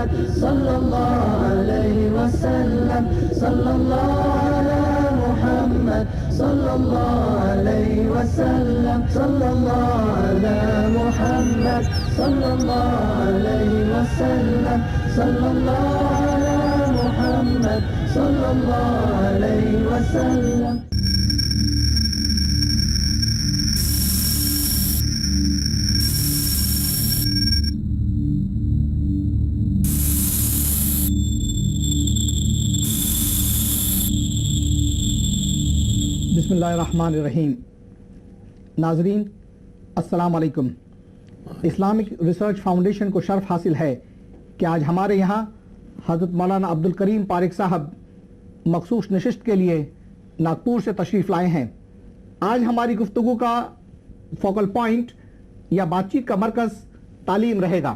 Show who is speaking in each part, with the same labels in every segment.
Speaker 1: محمد صلی اللہ علیہ وسلم صلی اللہ علی محمد صلی اللہ علیہ وسلم صلی اللہ علی محمد صلی اللہ علیہ وسلم صلی اللہ علی محمد صلی اللہ علیہ وسلم.
Speaker 2: بسم اللہ الرحمن الرحیم. ناظرین السلام علیکم. اسلامک ریسرچ فاؤنڈیشن کو شرف حاصل ہے کہ آج ہمارے یہاں حضرت مولانا عبد الکریم پارک صاحب مخصوص نشست کے لیے ناگپور سے تشریف لائے ہیں. آج ہماری گفتگو کا فوکل پوائنٹ یا بات چیت کا مرکز تعلیم رہے گا.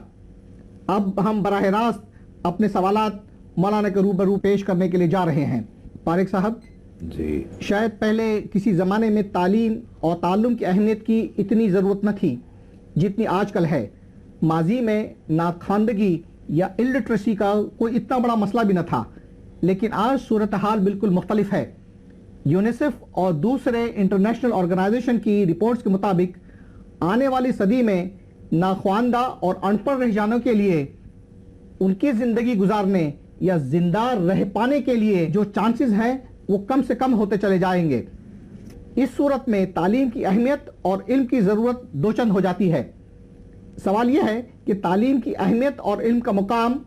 Speaker 2: اب ہم براہ راست اپنے سوالات مولانا کے روبرو پیش کرنے کے لیے جا رہے ہیں. پارک صاحب
Speaker 3: جی،
Speaker 2: شاید پہلے کسی زمانے میں تعلیم اور تعلم کی اہمیت کی اتنی ضرورت نہ تھی جتنی آج کل ہے. ماضی میں ناخواندگی یا الٹریسی کا کوئی اتنا بڑا مسئلہ بھی نہ تھا، لیکن آج صورتحال بالکل مختلف ہے. یونیسیف اور دوسرے انٹرنیشنل آرگنائزیشن کی رپورٹس کے مطابق آنے والی صدی میں ناخواندہ اور ان پڑھ رہ جانوں کے لیے ان کی زندگی گزارنے یا زندہ رہ پانے کے لیے جو چانسز ہیں وہ کم سے کم ہوتے چلے جائیں گے. اس صورت میں تعلیم کی اہمیت اور علم کی ضرورت دو چند ہو جاتی ہے. سوال یہ ہے کہ تعلیم کی اہمیت اور علم کا مقام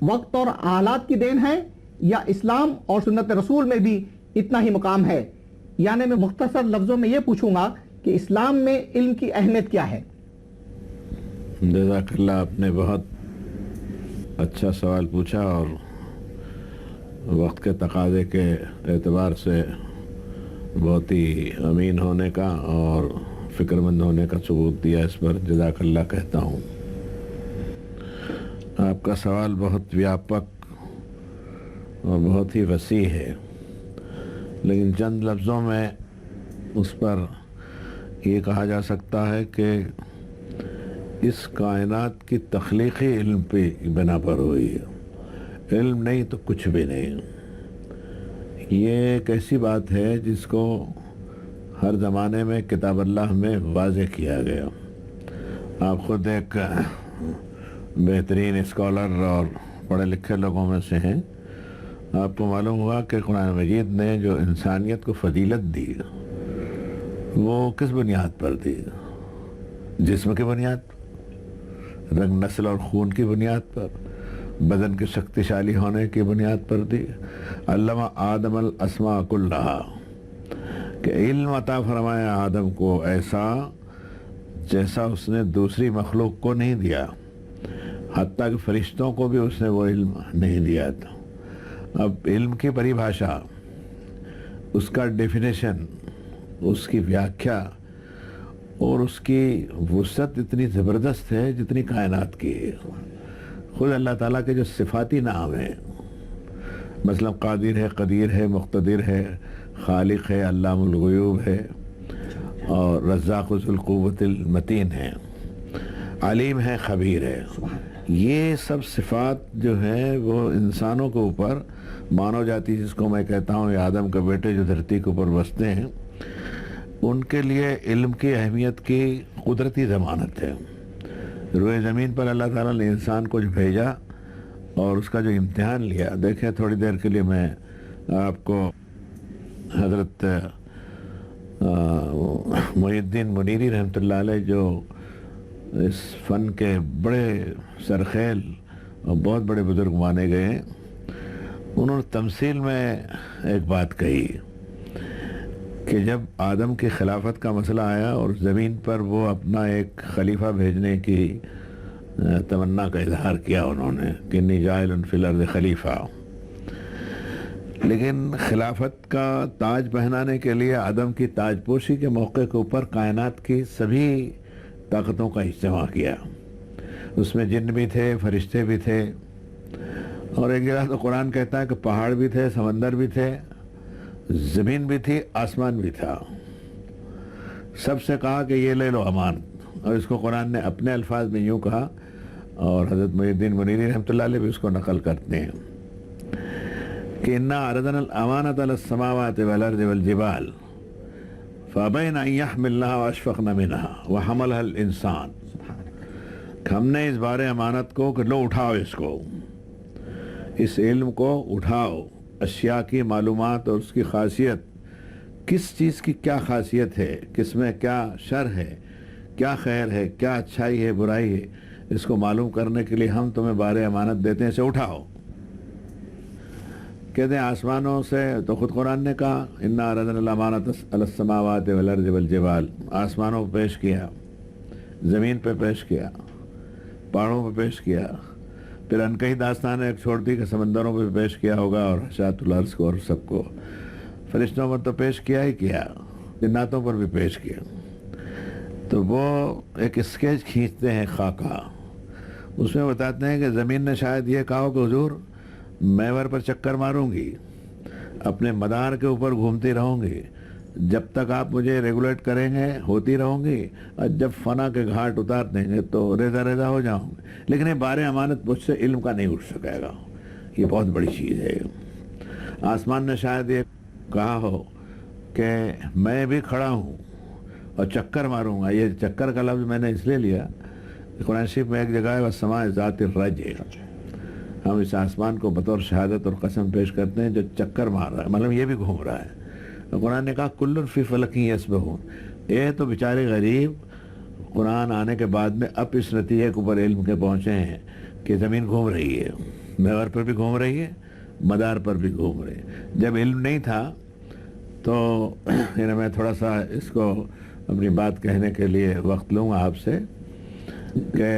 Speaker 2: وقت اور حالات کی دین ہے یا اسلام اور سنت رسول میں بھی اتنا ہی مقام ہے. یعنی میں مختصر لفظوں میں یہ پوچھوں گا کہ اسلام میں علم کی اہمیت کیا ہے؟
Speaker 3: جزاک اللہ، آپ نے بہت اچھا سوال پوچھا اور وقت کے تقاضے کے اعتبار سے بہت ہی امین ہونے کا اور فکر مند ہونے کا ثبوت دیا. اس پر جزاک اللہ کہتا ہوں. آپ کا سوال بہت ویاپک اور بہت ہی وسیع ہے، لیکن چند لفظوں میں اس پر یہ کہا جا سکتا ہے کہ اس کائنات کی تخلیقی علم پہ بنا پر ہوئی ہے. علم نہیں تو کچھ بھی نہیں. یہ ایک ایسی بات ہے جس کو ہر زمانے میں کتاب اللہ میں واضح کیا گیا. آپ خود ایک بہترین اسکالر اور پڑھے لکھے لوگوں میں سے ہیں. آپ کو معلوم ہوا کہ قرآن مجید نے جو انسانیت کو فضیلت دی وہ کس بنیاد پر دی؟ جسم کی بنیاد پر، رنگ نسل اور خون کی بنیاد پر، بدن کے شکتیشالی ہونے کی بنیاد پر دی. علم آدم الاسماء کلہا، کہ علم عطا فرمایا آدم کو ایسا جیسا اس نے دوسری مخلوق کو نہیں دیا. حتیٰ کہ فرشتوں کو بھی اس نے وہ علم نہیں دیا تھا. اب علم کی پریبھاشا، اس کا ڈیفینیشن، اس کی ویاکھیا اور اس کی وسعت اتنی زبردست ہے جتنی کائنات کی ہے. خود اللہ تعالیٰ کے جو صفاتی نام ہیں، مثلا قادر ہے، قدیر ہے، مقتدر ہے، خالق ہے، علام الغیوب ہے، اور رزاق ذو القوت المتین ہے، علیم ہے، خبیر ہے. یہ سب صفات جو ہیں وہ انسانوں کے اوپر، مانو جاتی جس کو میں کہتا ہوں، یہ آدم کے بیٹے جو دھرتی کے اوپر بستے ہیں، ان کے لیے علم کی اہمیت کی قدرتی ضمانت ہے. روئے زمین پر اللہ تعالیٰ نے انسان کو جو بھیجا اور اس کا جو امتحان لیا، دیکھیں تھوڑی دیر کے لیے میں آپ کو حضرت محی الدین منیری رحمۃ اللہ علیہ، جو اس فن کے بڑے سرخیل اور بہت بڑے بزرگ مانے گئے ہیں، انہوں نے تمثیل میں ایک بات کہی کہ جب آدم کی خلافت کا مسئلہ آیا اور زمین پر وہ اپنا ایک خلیفہ بھیجنے کی تمنا کا اظہار کیا انہوں نے کہ انی جاعل فی الارض خلیفہ، لیکن خلافت کا تاج پہنانے کے لیے آدم کی تاج پوشی کے موقع کے اوپر کائنات کی سبھی طاقتوں کا اجتماع کیا. اس میں جن بھی تھے، فرشتے بھی تھے، اور ایک جگہ تو قرآن کہتا ہے کہ پہاڑ بھی تھے، سمندر بھی تھے، زمین بھی تھی، آسمان بھی تھا. سب سے کہا کہ یہ لے لو امان، اور اس کو قرآن نے اپنے الفاظ میں یوں کہا اور حضرت محی الدین منیری رحمۃ اللہ علیہ بھی اس کو نقل کرتے ہیں کہ انا عرضنا الامانۃ علی السماوات والارض والجبال فابین ان یحملنها واشفقن منها وحملها الانسان، ہم نے اس بارے امانت کو کہ لو اٹھاؤ اس کو، اس علم کو اٹھاؤ، اشیاء کی معلومات اور اس کی خاصیت، کس چیز کی کیا خاصیت ہے، کس میں کیا شر ہے، کیا خیر ہے، کیا اچھائی ہے، برائی ہے، اس کو معلوم کرنے کے لیے ہم تمہیں بارے امانت دیتے ہیں، اسے اٹھاؤ۔ کہتے ہیں آسمانوں سے، تو خود قرآن نے کہا انا عرضنا الامانۃ علی السماوات والارض والجبال، آسمانوں پہ پیش کیا، زمین پہ پیش کیا، پہاڑوں پہ پیش کیا، پھر انکہی داستان ایک چھوڑ دی کہ سمندروں پہ پیش کیا ہوگا، اور حشات الارض کو اور سب کو، فرشتوں پر تو پیش کیا ہی کیا، جناتوں پر بھی پیش کیا۔ تو وہ ایک اسکیچ کھینچتے ہیں خاکہ، اس میں بتاتے ہیں کہ زمین نے شاید یہ کہا ہو کہ حضور محور پر چکر ماروں گی، اپنے مدار کے اوپر گھومتی رہوں گی، جب تک آپ مجھے ریگولیٹ کریں گے ہوتی رہوں گی، اور جب فنا کے گھاٹ اتار دیں گے تو ریزہ ریزہ ہو جاؤں گی، لیکن یہ بارے امانت مجھ سے علم کا نہیں اٹھ سکے گا۔ یہ بہت بڑی چیز ہے۔ آسمان نے شاید یہ کہا ہو کہ میں بھی کھڑا ہوں اور چکر ماروں گا، یہ چکر کا لفظ میں نے اس لیے لیا، قرآن شریف میں ایک جگہ ہے والسماء ذات الرجع، ہم اس آسمان کو بطور شہادت اور قسم پیش کرتے ہیں جو چکر مار رہا ہے، مطلب یہ بھی گھوم رہا ہے۔ قرآن نے کہا کل فی فلک یسبحون، یہ تو بیچارے غریب قرآن آنے کے بعد میں اب اس نتیجے کے اوپر علم کے پہنچے ہیں کہ زمین گھوم رہی ہے، محور پر بھی گھوم رہی ہے، مدار پر بھی گھوم رہی ہے۔ جب علم نہیں تھا تو میں تھوڑا سا اس کو اپنی بات کہنے کے لیے وقت لوں گا آپ سے، کہ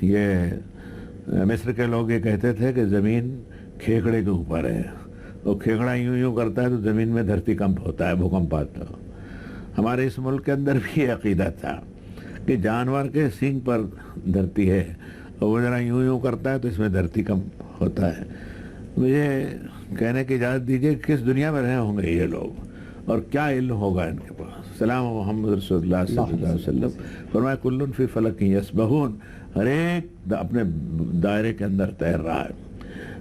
Speaker 3: یہ مصر کے لوگ یہ کہتے تھے کہ زمین کھیکڑے کے اوپر ہے، وہ کھیکڑا یوں یوں کرتا ہے تو زمین میں دھرتی کمپ ہوتا ہے، بھوکمپ آتا ہے۔ ہمارے اس ملک کے اندر بھی یہ عقیدہ تھا کہ جانور کے سینگ پر دھرتی ہے، اور وہ ذرا یوں یوں کرتا ہے تو اس میں دھرتی کمپ ہوتا ہے۔ مجھے کہنے کی اجازت دیجیے کس دنیا میں رہے ہوں گے یہ لوگ، اور کیا علم ہوگا ان کے پاس۔ سلام محمد رسول اللہ صلی اللہ علیہ وسلم فرمایا کل فی فلک یسبحون، ہر ایک اپنے دائرے کے اندر تیر رہا ہے۔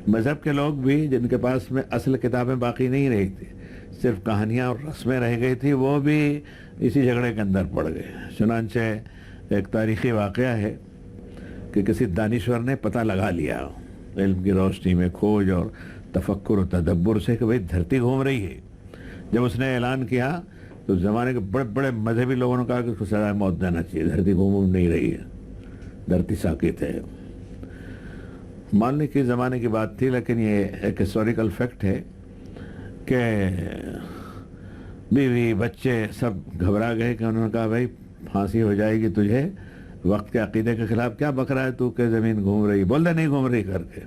Speaker 3: مذہب کے لوگ بھی جن کے پاس میں اصل کتابیں باقی نہیں رہی تھی، صرف کہانیاں اور رسمیں رہ گئی تھی، وہ بھی اسی جھگڑے کے اندر پڑ گئے۔ چنانچہ ایک تاریخی واقعہ ہے کہ کسی دانشور نے پتہ لگا لیا علم کی روشنی میں، کھوج اور تفکر و تدبر سے، کہ بھئی دھرتی گھوم رہی ہے۔ جب اس نے اعلان کیا تو زمانے کے بڑے بڑے مذہبی لوگوں نے کہا کہ اس کو سزائے موت دینا چاہیے، دھرتی گھوم نہیں رہی ہے، دھرتی ساکت ہے۔ ماننے کی زمانے کی بات تھی، لیکن یہ ایک ہسٹوریکل فیکٹ ہے کہ بیوی بچے سب گھبرا گئے، کہ انہوں نے کہا بھائی پھانسی ہو جائے گی تجھے، وقت کے عقیدے کے خلاف کیا بک رہا ہے تو، کہ زمین گھوم رہی، بول دے نہیں گھوم رہی کر کے۔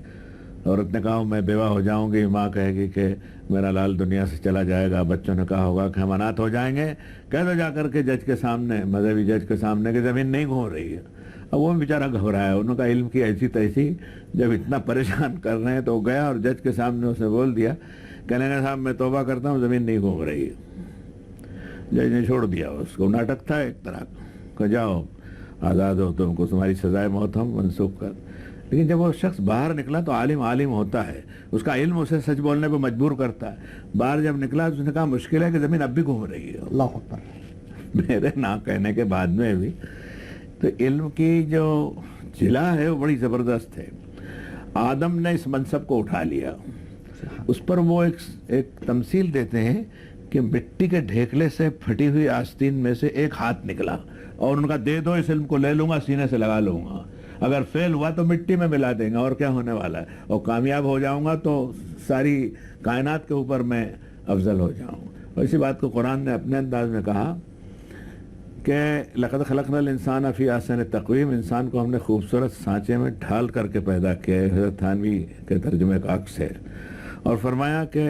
Speaker 3: عورت نے کہا میں بیوہ ہو جاؤں گی، ماں کہے گی کہ میرا لال دنیا سے چلا جائے گا، بچوں نے کہا ہوگا کہ ہم اناتھ ہو جائیں گے، کہہ دو جا کر کے جج کے سامنے، مذہبی جج کے سامنے، کہ زمین نہیں گھوم رہی ہے۔ اب وہ بیچارہ گھبرایا ہے، انہوں کا علم کی ایسی تیسی، جب اتنا پریشان کر رہے ہیں تو وہ گیا اور جج کے سامنے اسے بول دیا، کہنے لگا صاحب میں توبہ کرتا ہوں، زمین نہیں گھوم رہی ہے۔ جج نے چھوڑ دیا اس کو، ناٹک تھا ایک طرح کا، کہ جاؤ آزاد ہو تم کو، تمہاری سزائے موت ہم منسوخ کر۔ لیکن جب وہ شخص باہر نکلا تو عالم ہوتا ہے، اس کا علم اسے سچ بولنے پہ مجبور کرتا ہے۔ باہر جب نکلا تو اس نے کہا مشکل ہے کہ زمین اب بھی گھوم رہی ہے۔
Speaker 2: اللہ اکبر۔
Speaker 3: میرے نہ کہنے کے بعد میں بھی تو علم کی جو جلا ہے وہ بڑی زبردست ہے۔ آدم نے اس منصب کو اٹھا لیا، اس پر وہ ایک تمثیل دیتے ہیں کہ مٹی کے ڈھیکلے سے پھٹی ہوئی آستین میں سے ایک ہاتھ نکلا، اور ان کا دے دو اس علم کو، لے لوں گا، سینے سے لگا لوں گا، اگر فیل ہوا تو مٹی میں ملا دیں گا، اور کیا ہونے والا ہے، اور کامیاب ہو جاؤں گا تو ساری کائنات کے اوپر میں افضل ہو جاؤں گا۔ اور اسی بات کو قرآن نے اپنے انداز میں کہا کہ لقد خلقنا الانسان فی احسن تقویم، انسان کو ہم نے خوبصورت سانچے میں ڈھال کر کے پیدا کیا ہے۔ حضرت تھانوی کے ترجمے کا عکس ہے، اور فرمایا کہ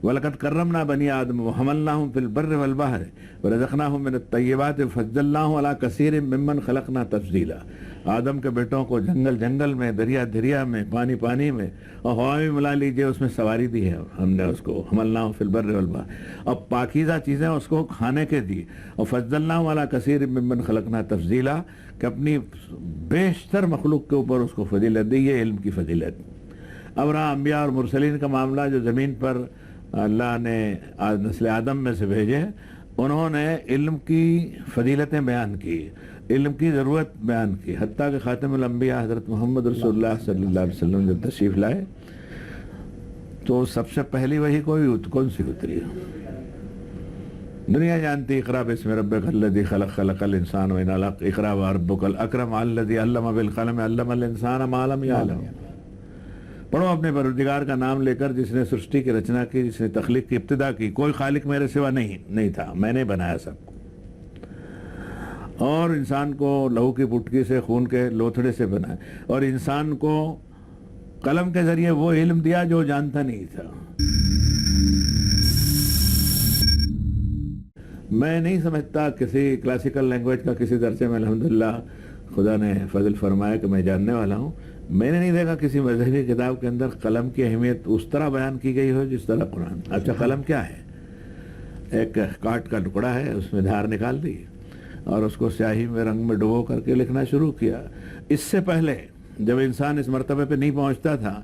Speaker 3: وَلَقَدْ كَرَّمْنَا بَنِي آدَمَ وَحَمَلْنَاهُمْ فِي الْبَرِّ وَالْبَحْرِ وَرَزَقْنَاهُم مِّنَ الطَّيِّبَاتِ وَفَضَّلْنَاهُمْ عَلَىٰ كَثِيرٍ مِّمَّنْ خَلَقْنَا تَفْضِيلًا. آدم کے بیٹوں کو جنگل جنگل میں، دریا دریا میں، پانی پانی میں، اور ہوا بھی ملا لیجئے، اس میں سواری دی ہے ہم نے اس کو. حملناہ فی البر والبحر، اور پاکیزہ چیزیں اس کو کھانے کے دی. اور فضلناہ علی کثیر ممن خلقنا تفضیلا، کہ اپنی بیشتر مخلوق کے اوپر اس کو فضیلت دی. یہ علم کی فضیلت. اب رہا انبیاء اور مرسلین کا معاملہ، جو زمین پر اللہ نے نسل آدم میں سے بھیجے، انہوں نے علم کی فضیلتیں بیان کی، علم کی ضرورت بیان کی. حتیٰ کہ خاتم الانبیاء حضرت محمد رسول اللہ صلی اللہ علیہ وسلم جب تشریف لائے تو سب سے پہلی وحی کون سی اتری؟ دنیا جانتی اقرا باسم ربک الذی خلق، خلق الانسان من علق، اقرا وربک الاکرم الذی علم بالقلم علم الانسان ما لم یعلم. پڑھو اپنے پروردگار کا نام لے کر، جس نے سرشٹی کی رچنا کی، جس نے تخلیق کی ابتدا کی. کوئی خالق میرے سوا نہیں تھا، میں نے بنایا سب کو. اور انسان کو لہو کی پٹکی سے، خون کے لوتھڑے سے بنایا، اور انسان کو قلم کے ذریعے وہ علم دیا جو جانتا نہیں تھا. میں نہیں سمجھتا کسی کلاسیکل لینگویج کا کسی درسے میں الحمدللہ خدا نے فضل فرمایا کہ میں جاننے والا ہوں. میں نے نہیں دیکھا کسی مذہبی کتاب کے اندر قلم کی اہمیت اس طرح بیان کی گئی ہو جس طرح قرآن. اچھا، قلم کیا ہے؟ ایک کاٹ کا ٹکڑا ہے، اس میں دھار نکال دی اور اس کو سیاہی میں رنگ میں ڈبو کر کے لکھنا شروع کیا. اس سے پہلے جب انسان اس مرتبے پہ نہیں پہنچتا تھا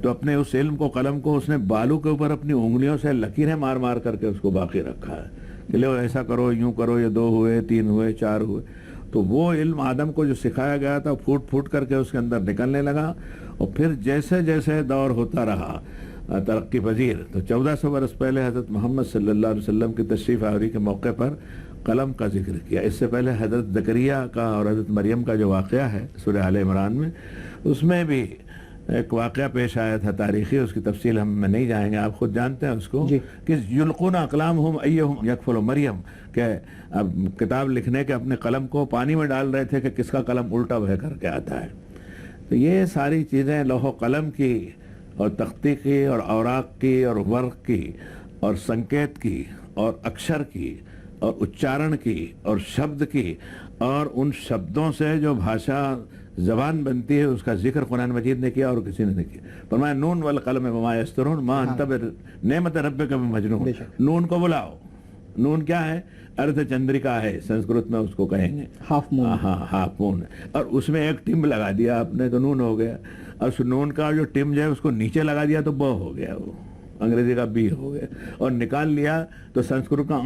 Speaker 3: تو اپنے اس علم کو، قلم کو، اس نے بالوں کے اوپر اپنی انگلیوں سے لکیریں مار مار کر کے اس کو باقی رکھا ہے کہ لو ایسا کرو، یوں کرو، یہ 2 ہوئے، 3 ہوئے، 4 ہوئے. تو وہ علم آدم کو جو سکھایا گیا تھا پھوٹ پھوٹ کر کے اس کے اندر نکلنے لگا. اور پھر جیسے جیسے دور ہوتا رہا ترقی پذیر، تو 1400 برس پہلے حضرت محمد صلی اللہ علیہ وسلم کی تشریف آوری کے موقع پر قلم کا ذکر کیا. اس سے پہلے حضرت زکریہ کا اور حضرت مریم کا جو واقعہ ہے سورہ آل عمران میں، اس میں بھی ایک واقعہ پیش آیا تھا تاریخی. اس کی تفصیل ہم میں نہیں جائیں گے، آپ خود جانتے ہیں اس کو، کہ یلقون اقلامہم ایہم یکفل مریم، کہ اب کتاب لکھنے کے اپنے قلم کو پانی میں ڈال رہے تھے کہ کس کا قلم الٹا بہ کر کے آتا ہے. تو یہ ساری چیزیں لوح و قلم کی اور تختی کی اور اوراق کی اور ورق کی اور سنکیت کی اور اکشر کی اور اچارن کی اور شبد کی، اور ان شبدوں سے جو بھاشا زبان بنتی ہے اس کا ذکر قرآن مجید نے کیا اور کسی نے نہیں کیا. فرمایا نون والقلم وما یسطرون ما انت بنعمت ربک بمجنون. نون کو بلاؤ. نون کیا ہے؟ ارتھ چندرکا ہے، سنسکرت میں اس کو کہیں گے
Speaker 2: ہاف مون.
Speaker 3: ہاں، ہاف مون. اور اس میں ایک ٹم لگا دیا آپ نے تو نون ہو گیا. اور اس نون کا جو ٹم جو ہے اس کو نیچے لگا دیا تو بو ہو گیا، وہ انگریزی کا بی ہو گیا. اور نکال لیا تو سنسکرت کا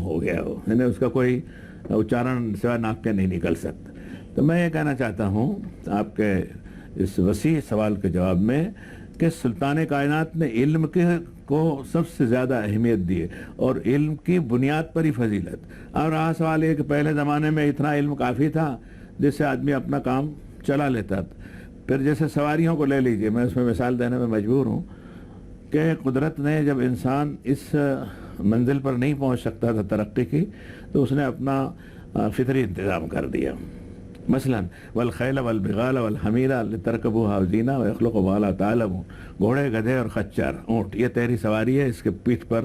Speaker 3: ہو گیا، وہ یعنی اس کا کوئی اچارن سوائے ناک کے نہیں نکل سکتا. تو میں یہ کہنا چاہتا ہوں آپ کے اس وسیع سوال کے جواب میں کہ سلطان کائنات نے علم کو سب سے زیادہ اہمیت دی ہے، اور علم کی بنیاد پر ہی فضیلت. اور رہا سوال یہ کہ پہلے زمانے میں اتنا علم کافی تھا جس سے آدمی اپنا کام چلا لیتا تھا. پھر جیسے سواریوں کو لے لیجئے، میں اس میں مثال دینے میں مجبور ہوں کہ قدرت نے جب انسان اس منزل پر نہیں پہنچ سکتا تھا ترقی کی، تو اس نے اپنا فطری انتظام کر دیا. مثلا والخیل والبغال والحمیر لترکبوها وزینہ ویخلق ما لا تعلمون. گھوڑے، گدھے اور خچر، اونٹ، یہ تیری سواری ہے، اس کے پیٹھ پر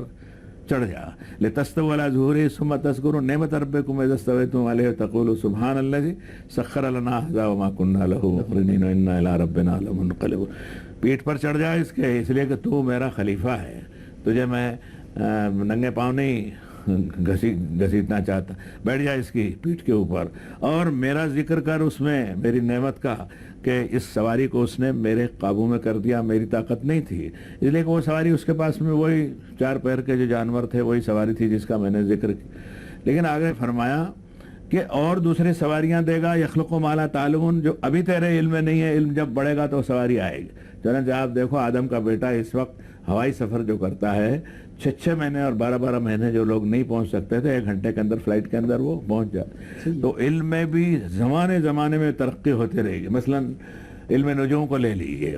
Speaker 3: چڑھ جا. لتستووا علی ظہورہ ثم تذکروا نعمت ربکم اذا استویتم علیہ وتقولوا سبحان الذی سخر لنا ھذا وما کنا لہ مقرنین وانا الی ربنا لمنقلبون. پیٹھ پر چڑھ جا اس کے، اس لیے کہ تو میرا خلیفہ ہے، تجھے میں ننگے پاؤں نہیں گھسیٹنا چاہتا. بیٹھ جا اس کی پیٹھ کے اوپر اور میرا ذکر کر اس میں میری نعمت کا، کہ اس سواری کو اس نے میرے قابو میں کر دیا. میری طاقت نہیں تھی، اس لیے کہ وہ سواری اس کے پاس میں وہی 4 پیر کے جو جانور تھے وہی سواری تھی جس کا میں نے ذکر کیا. لیکن آگے فرمایا کہ اور دوسرے سواریاں دے گا، یخلق ما لا تعلمون، جو ابھی تیرے علم میں نہیں ہے. علم جب بڑھے گا تو سواری آئے گی. چنانچہ آپ دیکھو آدم کا بیٹا اس وقت ہوائی سفر جو کرتا ہے، 6 مہینے اور 12 مہینے جو لوگ نہیں پہنچ سکتے تھے، 1 گھنٹے کے اندر فلائٹ کے اندر وہ پہنچ جاتے. تو علم میں بھی زمانے میں ترقی ہوتی رہے گی. مثلا علم نجوم کو لے لیجیے،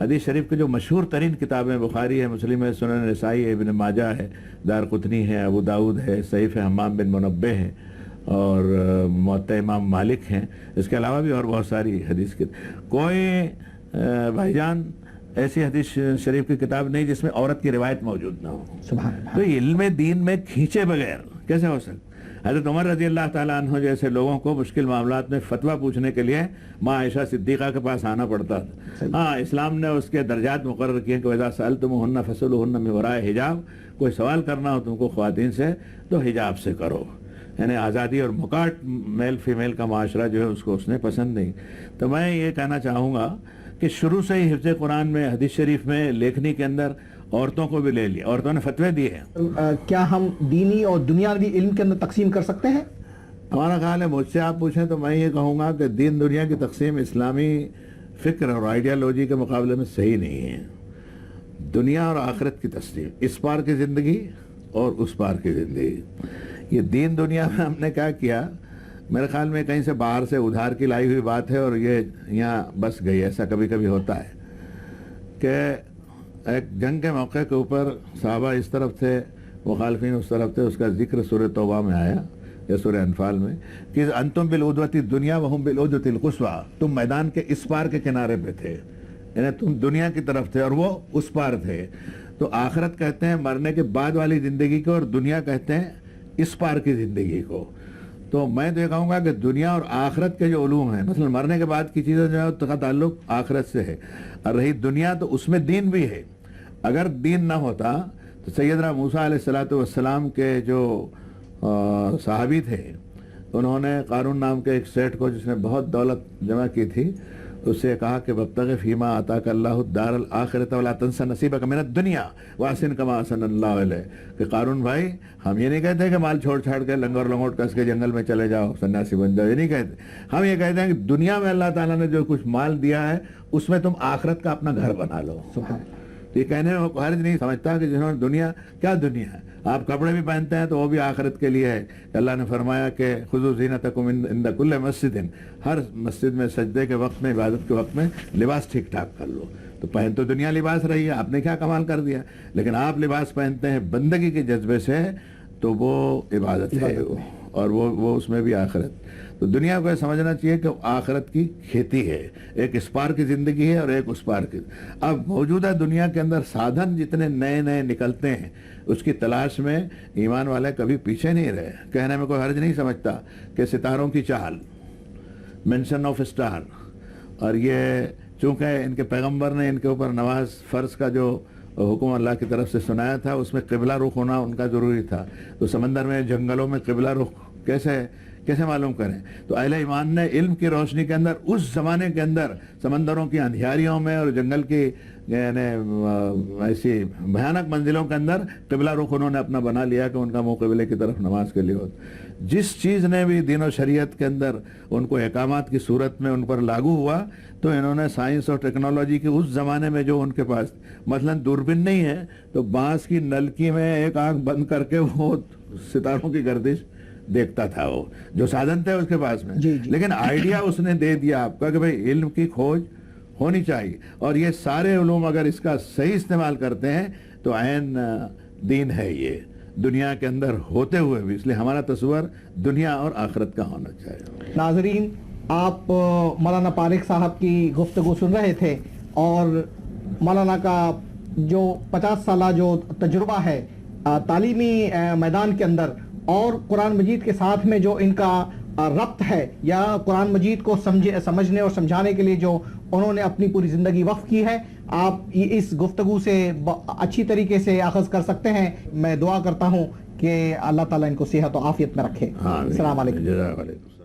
Speaker 3: حدیث شریف کے جو مشہور ترین کتابیں بخاری ہے، مسلم ہے، سنن نسائی ہے، ابن ماجہ ہے، دارقطنی ہے، ابو داؤد ہے، صحیح حمام بن منبہ ہے اور موطا امام مالک ہیں، اس کے علاوہ بھی اور بہت ساری حدیث کی کوئی بھائی جان ایسی حدیث شریف کی کتاب نہیں جس میں عورت کی روایت موجود نہ ہو.
Speaker 2: سبحان اللہ.
Speaker 3: تو علم دین میں کھینچے بغیر کیسے ہو سکتا؟ حضرت عمر رضی اللہ تعالیٰ عنہ جیسے لوگوں کو مشکل معاملات میں فتویٰ پوچھنے کے لیے ماں عائشہ صدیقہ کے پاس آنا پڑتا تھا. ہاں، اسلام نے اس کے درجات مقرر کیے کہ وَإِذَا سَأَلْتُمُوهُنَّ فَاسْأَلُوهُنَّ مِنْ وَرَاءِ حجاب، کوئی سوال کرنا ہو تم کو خواتین سے تو حجاب سے کرو. یعنی آزادی اور مکاٹ میل فیمیل کا معاشرہ جو ہے اس کو اس نے پسند نہیں. تو میں یہ کہنا چاہوں گا کہ شروع سے ہی حفظ قرآن میں، حدیث شریف میں، لیکھنی کے اندر عورتوں کو بھی لے لیا، عورتوں نے فتوے دیے ہیں.
Speaker 2: کیا ہم دینی اور دنیاوی علم کے اندر تقسیم کر سکتے ہیں؟
Speaker 3: ہمارا خیال ہے، مجھ سے آپ پوچھیں تو میں یہ کہوں گا کہ دین دنیا کی تقسیم اسلامی فکر اور آئیڈیالوجی کے مقابلے میں صحیح نہیں ہے. دنیا اور آخرت کی تقسیم، اس پار کی زندگی اور اس پار کی زندگی. یہ دین دنیا میں ہم نے کیا کیا، میرے خیال میں کہیں سے باہر سے ادھار کی لائی ہوئی بات ہے اور یہ یہاں بس گئی. ایسا کبھی کبھی ہوتا ہے کہ ایک جنگ کے موقع کے اوپر صحابہ اس طرف تھے، مخالفین اس طرف تھے. اس کا ذکر سورہ توبہ میں آیا یا سورہ انفال میں کہ انتم بالعدوۃ الدنیا وہم بالعدوۃ القصویٰ، تم میدان کے اس پار کے کنارے پہ تھے، یعنی تم دنیا کی طرف تھے اور وہ اس پار تھے. تو آخرت کہتے ہیں مرنے کے بعد والی زندگی کو اور دنیا کہتے ہیں اس پار کی زندگی کو. تو میں تو یہ کہوں گا کہ دنیا اور آخرت کے جو علوم ہیں، مثلا مرنے کے بعد کی چیزیں جو ہے اس کا تعلق آخرت سے ہے، اور رہی دنیا تو اس میں دین بھی ہے. اگر دین نہ ہوتا تو سیدنا موسیٰ علیہ السلام کے جو صحابی تھے، انہوں نے قارون نام کے ایک سیٹ کو جس نے بہت دولت جمع کی تھی، اس سے کہا کہ وَابْتَغِ فِيمَا آتَاكَ اللَّهُ الدَّارَ الْآخِرَةَ وَلَا تَنْسَ نَصِيبَكَ مِنَ الدُّنْيَا وَأَحْسِنْ كَمَا أَحْسَنَ اللَّهُ إِلَيْكَ. کہ قارون بھائی، ہم یہ نہیں کہتے کہ مال چھوڑ چھاڑ کے لنگور لنگوٹ کس کے جنگل میں چلے جاؤ، سنیاسی بن جاؤ، یہ نہیں کہتے. ہم یہ کہتے ہیں کہ دنیا میں اللہ تعالیٰ نے جو کچھ مال دیا ہے اس میں تم آخرت کا اپنا گھر بنا لو. یہ کہنے میں وہ حرج نہیں سمجھتا کہ جنہوں نے دنیا، کیا دنیا ہے؟ آپ کپڑے بھی پہنتے ہیں تو وہ بھی آخرت کے لیے ہے. اللہ نے فرمایا کہ خذوا زینتکم عند کل مسجد، ہر مسجد میں سجدے کے وقت میں، عبادت کے وقت میں لباس ٹھیک ٹھاک کر لو. تو پہن تو دنیا لباس رہی ہے، آپ نے کیا کمال کر دیا، لیکن آپ لباس پہنتے ہیں بندگی کے جذبے سے تو وہ عبادت ہے اور وہ اس میں بھی آخرت. تو دنیا کو یہ سمجھنا چاہیے کہ آخرت کی کھیتی ہے، ایک اس پار کی زندگی ہے اور ایک اس پار کی. اب موجودہ دنیا کے اندر سادھن جتنے نئے نئے نکلتے ہیں اس کی تلاش میں ایمان والے کبھی پیچھے نہیں رہے. کہنے میں کوئی حرج نہیں سمجھتا کہ ستاروں کی چال، مینشن آف اسٹار، اور یہ چونکہ ان کے پیغمبر نے ان کے اوپر نماز فرض کا جو حکم اللہ کی طرف سے سنایا تھا اس میں قبلہ رخ ہونا ان کا ضروری تھا. تو سمندر میں، جنگلوں میں قبلہ رخ کیسے معلوم کریں؟ تو اہل ایمان نے علم کی روشنی کے اندر اس زمانے کے اندر سمندروں کی اندھیاریوں میں اور جنگل کی یعنی ایسی بھیانک منزلوں کے اندر قبلہ رخ انہوں نے اپنا بنا لیا کہ ان کا منہ قبلے کی طرف نماز کے لیے ہوتا. جس چیز نے بھی دین و شریعت کے اندر ان کو احکامات کی صورت میں ان پر لاگو ہوا تو انہوں نے سائنس اور ٹیکنالوجی کی اس زمانے میں جو ان کے پاس مثلا دوربین نہیں ہے تو بانس کی نلکی میں ایک آنکھ بند کر کے وہ ستاروں کی گردش دیکھتا تھا، وہ جو سادھن تھے اس کے پاس میں. لیکن آئیڈیا اس نے دے دیا آپ کا کہ بھئی علم کی کھوج ہونی چاہیے اور یہ سارے علوم اگر اس کا صحیح استعمال کرتے ہیں تو عین دین ہے یہ دنیا کے اندر ہوتے ہوئے بھی. اس لیے ہمارا تصور دنیا اور آخرت کا ہونا چاہیے.
Speaker 2: ناظرین، آپ مولانا طارق صاحب کی گفتگو سن رہے تھے اور مولانا کا جو 50 سالہ جو تجربہ ہے تعلیمی میدان کے اندر اور قرآن مجید کے ساتھ میں جو ان کا ربط ہے یا قرآن مجید کو سمجھنے اور سمجھانے کے لیے جو انہوں نے اپنی پوری زندگی وقف کی ہے، آپ اس گفتگو سے اچھی طریقے سے اخذ کر سکتے ہیں. میں دعا کرتا ہوں کہ اللہ تعالیٰ ان کو صحت و عافیت میں رکھے. السلام علیکم.